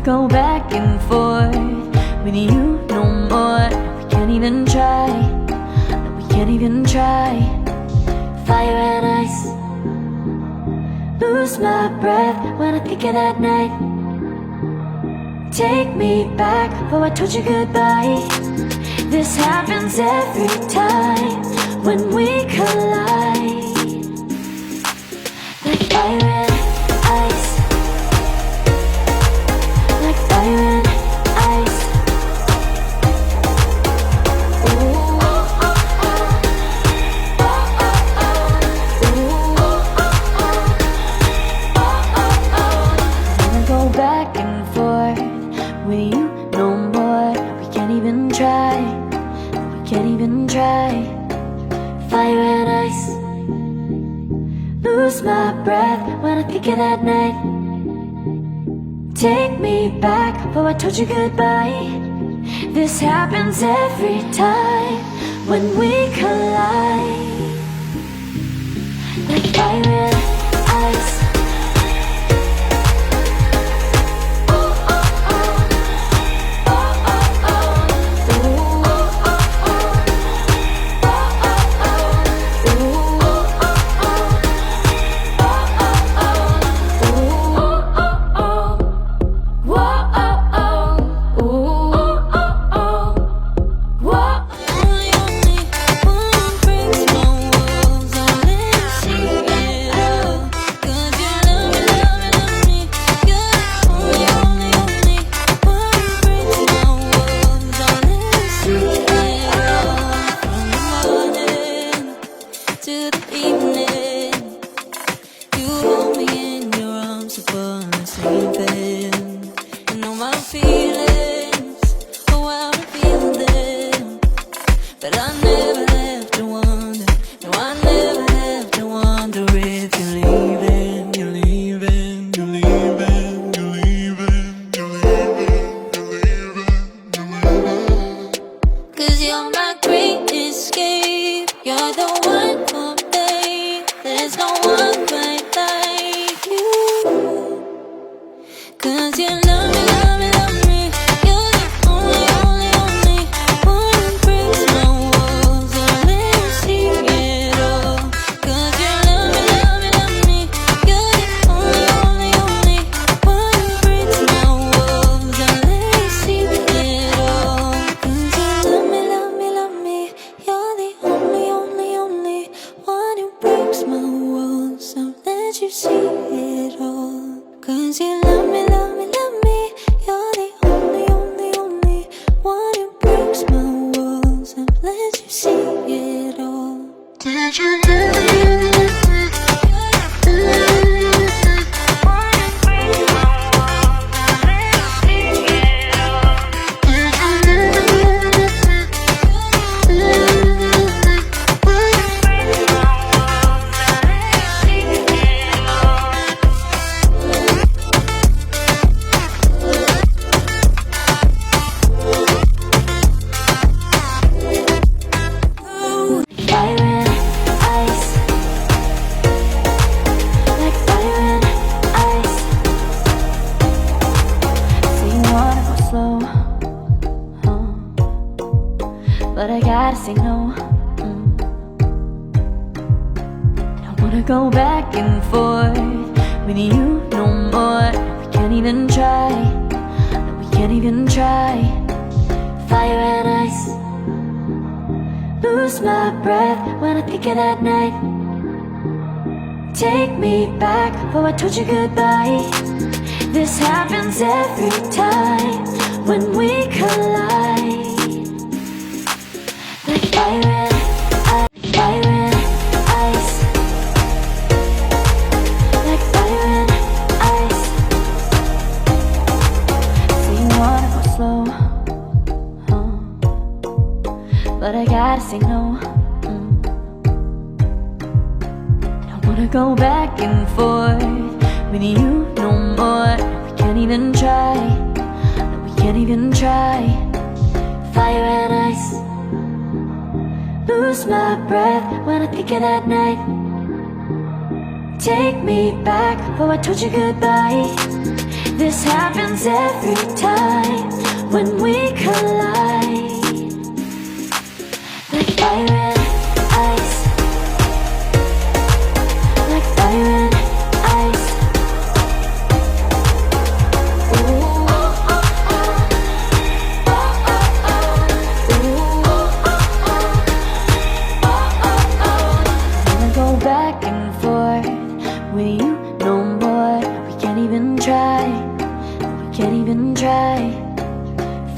go back and forth with you no more. We can't even try, no, we can't even try. Fire and ice, lose my breath when I think of that night. Take me back before I told you goodbye. This happens every time when we collide. Like fire and ice, like fire and ice. Ooh, oh, oh, oh. Oh, oh, oh. Ooh, oh, oh, oh. I wanna go back and forth with you no more. We can't even try, we can't even try. Fire and ice, lose my breath when I think of that night. Take me back before I told you goodbye. This happens every time when we collide. Like fire and ice. But I gotta say no. I don't wanna go back and forth with you no more. We can't even try, no, we can't even try. Fire and ice, lose my breath when I think of that night. Take me back before I told you goodbye. This happens every time when we collide. Like fire and ice, fire and ice. Like fire and ice. Say you wanna go slow, but I gotta say no. I don't wanna go back and forth with you no more. We can't even try, no, we can't even try. Fire and ice, lose my breath when I think of that night. Take me back before I told you goodbye. This happens every time when we collide. Like fire and ice. Like fire and ice. Ooh. Wanna go back and forth with you no more. We can't even try. We can't even try.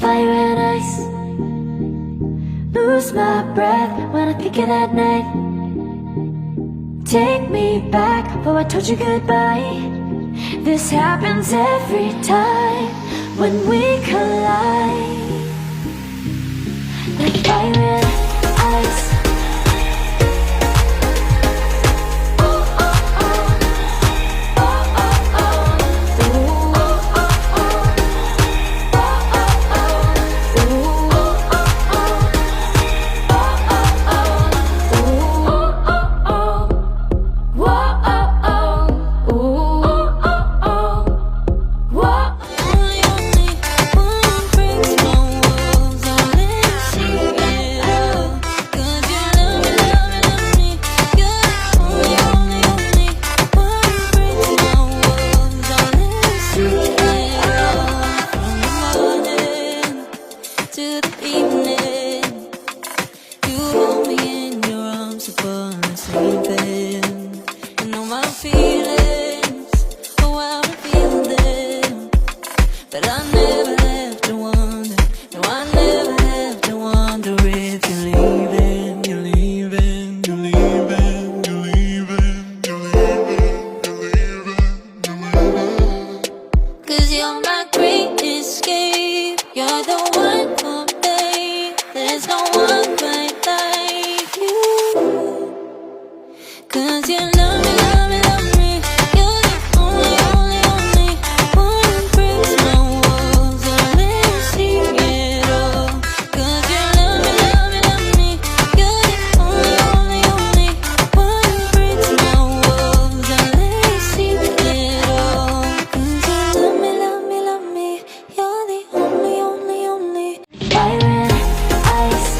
Fire and ice. Lose my breath when I think of that night. Take me back before I told you goodbye. This happens every time when we collide. Like fire and ice. To the evening, you hold me in your arms upon sleeping. You know my feelings, oh how I feel them. But I never have to wonder, no I never have to wonder if you're leaving, you're leaving, you're leaving, you're leaving, you're leaving, you're leaving. 'Cause you're my great escape, you're the one for me. There's no one quite like you. 'Cause you love me, love me, love me. You're the only, only, only one who breaks my walls. I'll never see it all. 'Cause you love me, love me, love me. You're the only, only, only one who breaks my walls. I'll never see it all. 'Cause you love me, love me, love me. You're the only, only, only. Fire and ice.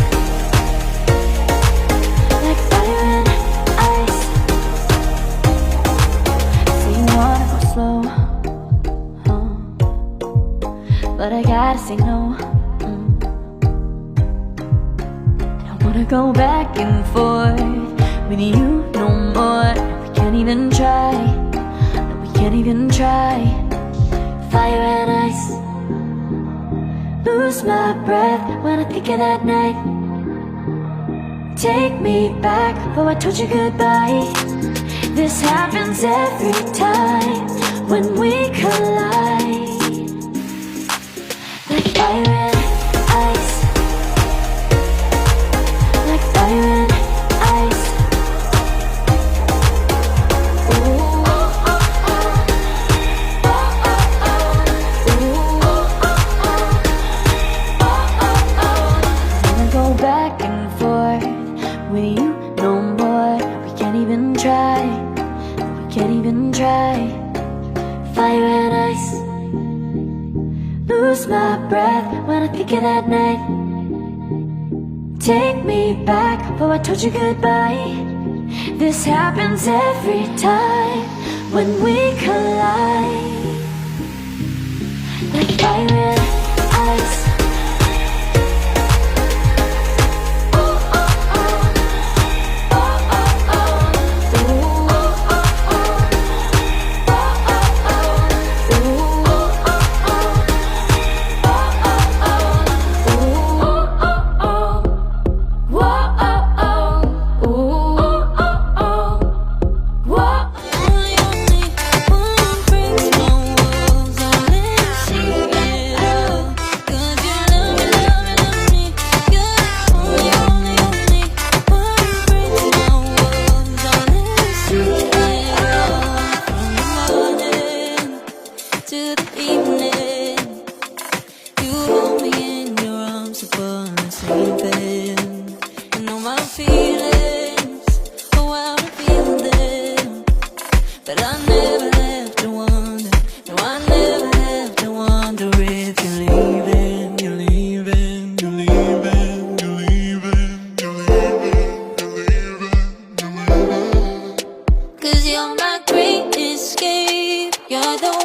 Like fire and ice. Say you wanna go slow, but I gotta say no. I don't wanna go back and forth with you no more. We can't even try. No, we can't even try. Fire and ice. Lose my breath when I think of that night. Take me back before I told you goodbye. This happens every time when we collide. Like fire and ice. Like fire and ice. Wanna go back and forth with you no more. We can't even try. We can't even try. Fire and ice. Lose my breath when I think of that night. Take me back before I told you goodbye. This happens every time when we collide. Like fire and ice. Only, only one who breaks my walls. I'll never see it You're the